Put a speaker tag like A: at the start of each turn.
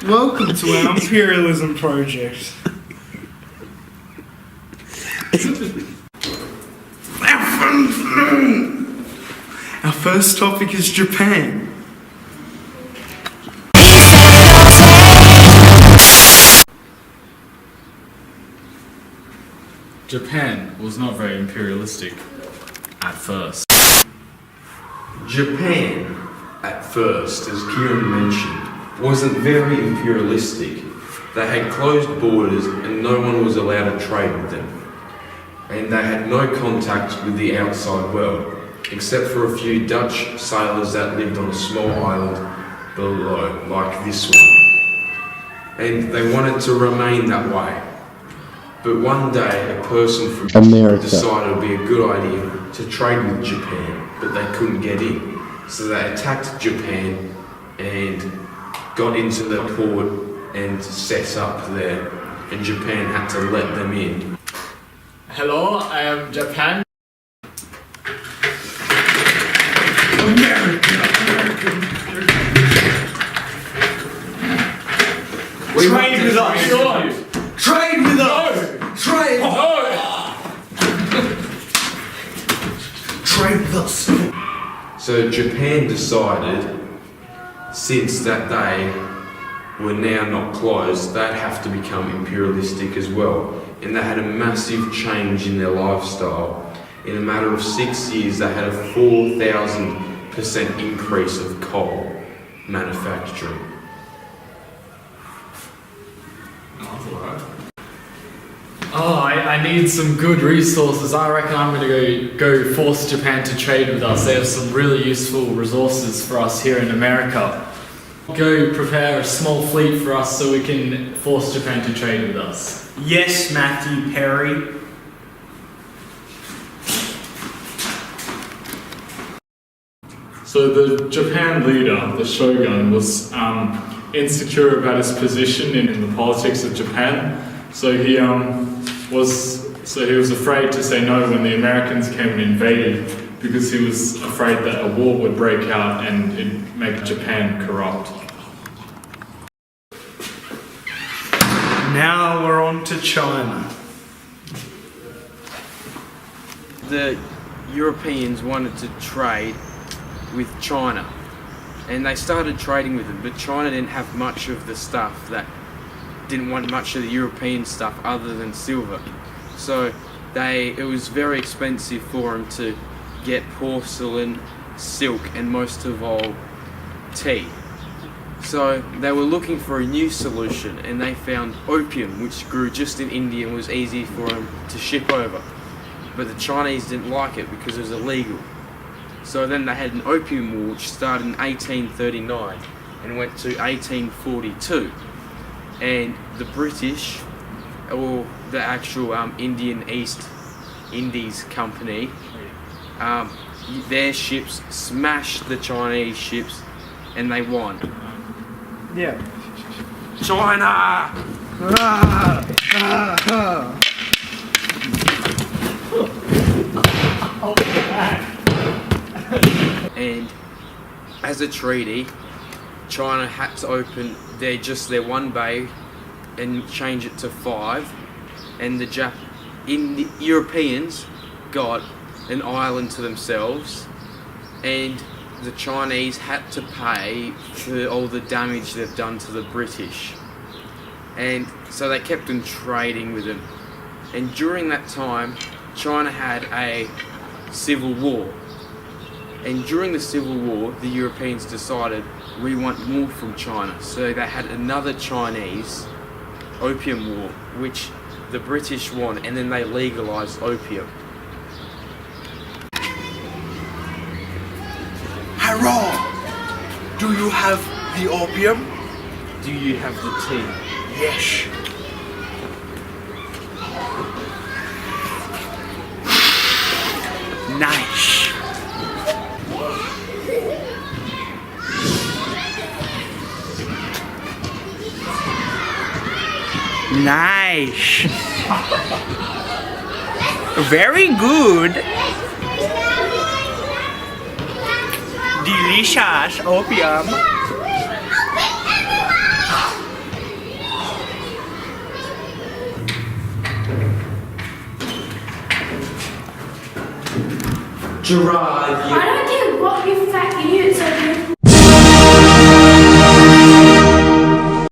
A: Welcome to our imperialism project. Our first topic is Japan.
B: Japan was not very imperialistic at first.
C: Japan, at first, as Kieran mentioned, wasn't very imperialistic. They had closed borders and no one was allowed to trade with them. And they had no contact with the outside world, except for a few Dutch sailors that lived on a small island below, like this one. And they wanted to remain that way. But one day, a person from
D: America
C: decided it would be a good idea to trade with Japan, but they couldn't get in. So they attacked Japan and got into the port and set up there, and Japan had to let them in.
B: Hello, I am Japan.
A: America. Trade with us. Trade with us. Trade. Trade with us.
C: So Japan decided, since that they were now not closed, they'd have to become imperialistic as well. And they had a massive change in their lifestyle. In a matter of 6 years, they had a 4,000% increase of coal manufacturing.
B: Oh, I need some good resources. I reckon I'm going to go force Japan to trade with us. They have some really useful resources for us here in America. Go prepare a small fleet for us so we can force Japan to trade with us.
A: Yes, Matthew Perry.
B: So the Japan leader, the shogun, was insecure about his position in the politics of Japan. So he was afraid to say no when the Americans came and invaded, because he was afraid that a war would break out and it'd make Japan corrupt.
A: Now we're on to China.
E: The Europeans wanted to trade with China, and they started trading with them, but China didn't have much of the stuff didn't want much of the European stuff other than silver. So it was very expensive for them to get porcelain, silk, and most of all, tea. So they were looking for a new solution, and they found opium, which grew just in India and was easy for them to ship over. But the Chinese didn't like it because it was illegal. So then they had an opium war which started in 1839 and went to 1842. And the British, or the actual Indian East Indies Company, their ships smashed the Chinese ships and they won.
A: Yeah.
E: China! And as a treaty, China had to open their one bay and change it to 5, and the Europeans got an island to themselves, and the Chinese had to pay for all the damage they've done to the British. And so they kept on trading with them. And during that time, China had a civil war. And during the Civil War, the Europeans decided, we want more from China. So they had another Chinese opium war, which the British won, and then they legalized opium.
F: Hurrah! Do you have the opium?
E: Do you have the tea?
F: Yes. Nice. Nice. Very good. delicious opium.
C: Gerard,
D: I don't